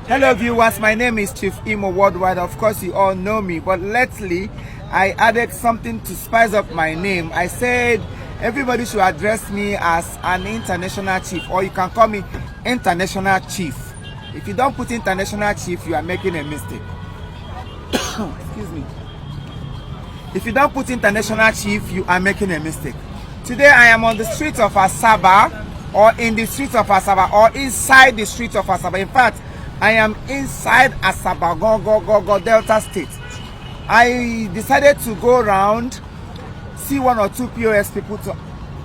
Hello viewers, my name is Chief Imo Worldwide. Of course you all know me, but lately I added something to spice up my name. I said everybody should address me as an international chief, or you can call me international chief. If you don't put international chief, you are making a mistake. Excuse me. If you don't put international chief, you are making a mistake. Today I am on the streets of Asaba, or in the streets of Asaba, or inside the streets of Asaba. In fact, I am inside Asaba, go Delta State. I decided to go around, see one or two POS people to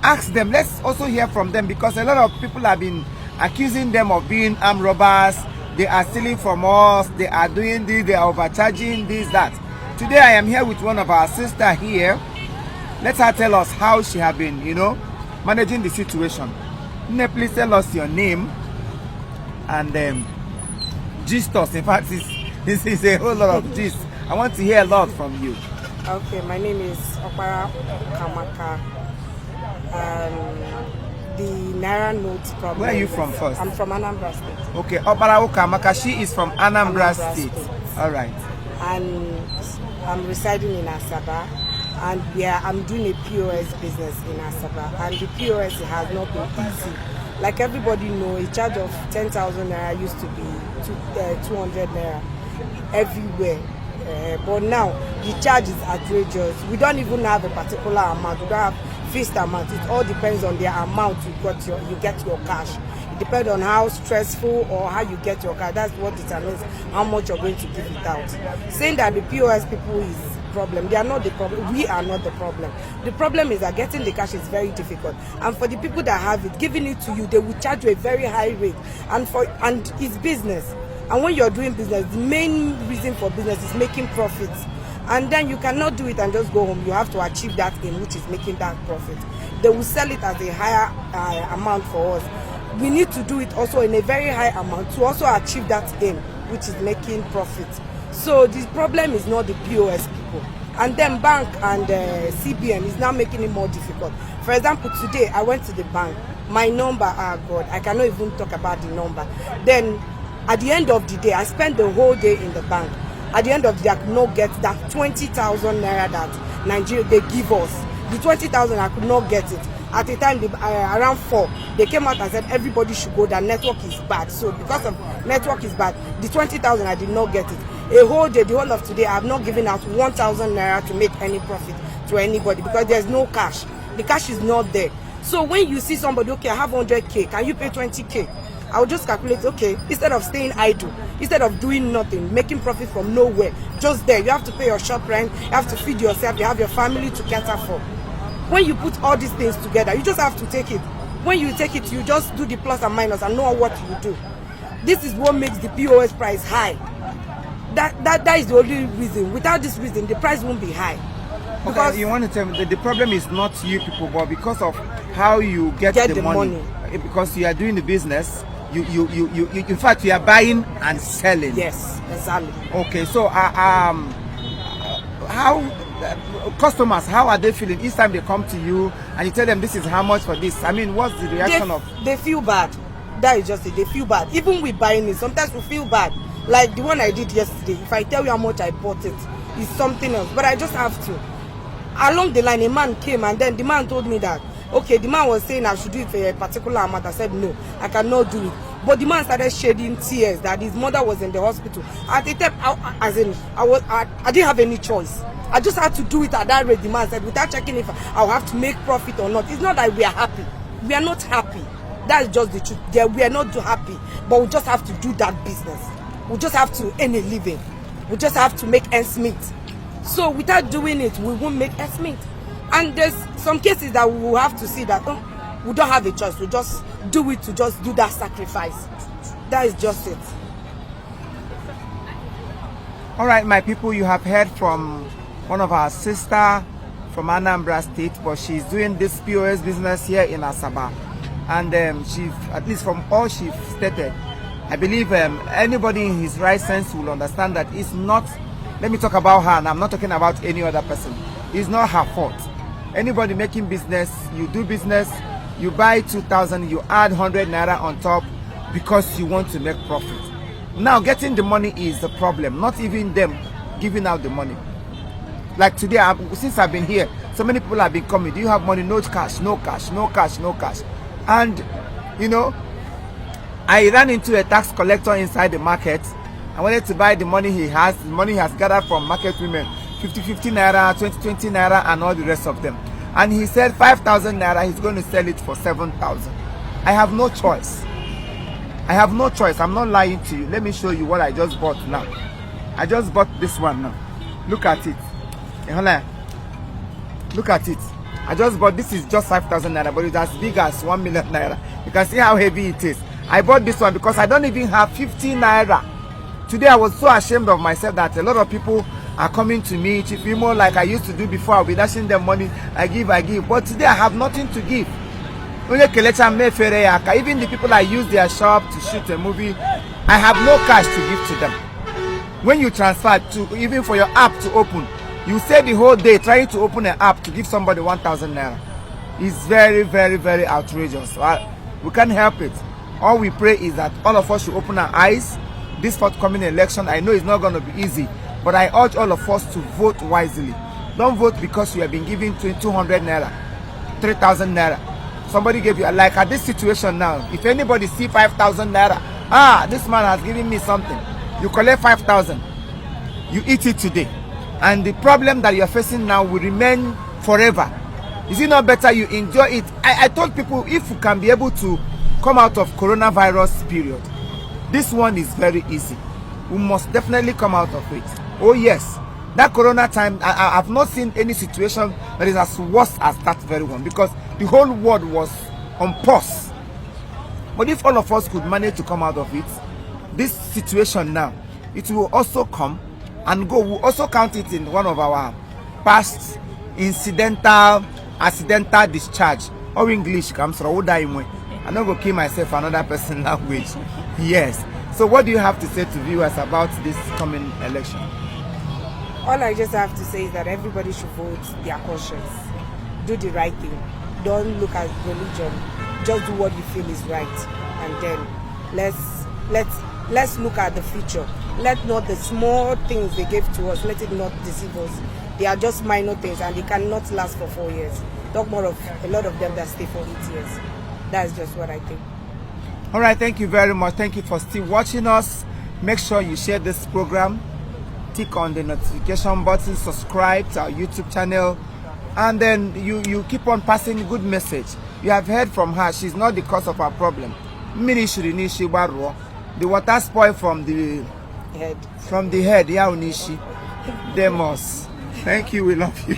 ask them. Let's also hear from them, because a lot of people have been accusing them of being armed robbers. They are stealing from us. They are doing this. They are overcharging this, that. Today I am here with one of our sisters here. Let her tell us how she has been, managing the situation. Nne, please tell us your name and gist us. In fact, this is a whole lot of gist. I want to hear a lot from you. Okay, my name is Opara Kamaka. The Naira notes problem. Where are you from first? I'm from Anambra State. Okay, Opara Kamaka. She is from Anambra State. All right. And I'm residing in Asaba. And I'm doing a POS business in Asaba. And the POS has not been easy. Like everybody knows, a charge of 10,000 Naira used to be 200 Naira everywhere. But now, the charge is outrageous. We don't even have a particular amount. We don't have fixed amount. It all depends on the amount you get your cash. It depends on how stressful or how you get your cash. That's what determines how much you're going to give it out. Saying that the POS people is problem. They are not the problem. We are not the problem. The problem is that getting the cash is very difficult. And for the people that have it, giving it to you, they will charge you a very high rate. And it's business. And when you're doing business, the main reason for business is making profits. And then you cannot do it and just go home. You have to achieve that aim, which is making that profit. They will sell it as a higher amount for us. We need to do it also in a very high amount to also achieve that aim, which is making profit. So the problem is not the POS people. And then bank and CBN is now making it more difficult. For example, today I went to the bank. My number, God, I cannot even talk about the number. Then at the end of the day, I spent the whole day in the bank. At the end of the day, I could not get that 20,000 Naira that Nigeria, they give us. The 20,000, I could not get it. At the time, around 4, they came out and said everybody should go, that network is bad. So because of network is bad, the 20,000, I did not get it. A whole day, the whole of today, I have not given out 1,000 Naira to make any profit to anybody, because there's no cash. The cash is not there. So when you see somebody, okay, I have 100K, can you pay 20K? I'll just calculate, okay, instead of staying idle, instead of doing nothing, making profit from nowhere, just there, you have to pay your shop rent, you have to feed yourself, you have your family to cater for. When you put all these things together, you just have to take it. When you take it, you just do the plus and minus and know what you do. This is what makes the POS price high. That is the only reason. Without this reason, the price won't be high. Because okay, you want to tell me that the problem is not you people, but because of how you get the money. Because you are doing the business, you in fact you are buying and selling. Yes, exactly. Okay, so how customers, how are they feeling each time they come to you and you tell them this is how much for this? I mean, what's the reaction they feel bad. That is just it. They feel bad. Even with buying it, sometimes we feel bad. Like the one I did yesterday, if I tell you how much I bought it, it's something else. But I just have to. Along the line, a man came and then the man told me that, okay, the man was saying I should do it for a particular amount. I said, no, I cannot do it. But the man started shedding tears that his mother was in the hospital. At the time, I didn't have any choice. I just had to do it at that rate. The man said, without checking if I'll have to make profit or not. It's not that we are happy. We are not happy. That's just the truth. Yeah, we are not too happy. But we just have to do that business. We just have to earn a living. We just have to make ends meet. So without doing it, we won't make ends meet. And there's some cases that we will have to see that we don't have a choice. We just do it to just do that sacrifice. That is just it. All right, my people, you have heard from one of our sister from Anambra State, but she's doing this POS business here in Asaba. And she, at least from all she stated, I believe anybody in his right sense will understand that it's not, let me talk about her, and I'm not talking about any other person. It's not her fault. Anybody making business, you do business, you buy 2,000, you add 100 Naira on top because you want to make profit. Now getting the money is the problem, not even them giving out the money. Like today, since I've been here, so many people have been coming. Do you have money? No cash, no cash, no cash, no cash. And you know, I ran into a tax collector inside the market. I wanted to buy the money he has. The money he has gathered from market women, 50 naira, 20 naira, and all the rest of them. And he said 5,000 naira, he's going to sell it for 7,000. I have no choice. I have no choice. I'm not lying to you. Let me show you what I just bought now. I just bought this one now. Look at it. Look at it. I just bought, this is just 5,000 naira, but it's as big as 1 million naira. You can see how heavy it is. I bought this one because I don't even have 50 naira. Today I was so ashamed of myself that a lot of people are coming to me, Chief Imo, like I used to do before. I'll be dashing them money. I give. But today I have nothing to give. Even the people I use their shop to shoot a movie, I have no cash to give to them. When you transfer to, even for your app to open, you stay the whole day trying to open an app to give somebody 1,000 naira. It's very, very, very outrageous. We can't help it. All we pray is that all of us should open our eyes. This forthcoming election, I know it's not going to be easy, but I urge all of us to vote wisely. Don't vote because you have been given 200 naira, 3,000 naira. Somebody gave you, like at this situation now, if anybody see 5,000 naira, this man has given me something. You collect 5,000, you eat it today, and the problem that you're facing now will remain forever. Is it not better you enjoy it? I told people, if you can be able to come out of coronavirus period, this one is very easy. We must definitely come out of it. Oh yes, that corona time, I have not seen any situation that is as worse as that very one, because the whole world was on pause. But if all of us could manage to come out of it, this situation now, it will also come and go. We'll also count it in one of our past accidental discharge. Or English comes from I'm not going to kill myself for another person's language. Yes. So what do you have to say to viewers about this coming election? All I just have to say is that everybody should vote their conscience. Do the right thing. Don't look at religion. Just do what you feel is right. And then let's look at the future. Let not the small things they gave to us, let it not deceive us. They are just minor things and they cannot last for 4 years. Talk more of a lot of them that stay for 8 years. That's just what I think. All right, thank you very much. Thank you for still watching us. Make sure you share this program. Click on the notification button, subscribe to our YouTube channel, and then you keep on passing good message. You have heard from her. She's not the cause of our problem. The water spoil from the head. From the head, yeah, Unishi. Demos. Thank you. We love you.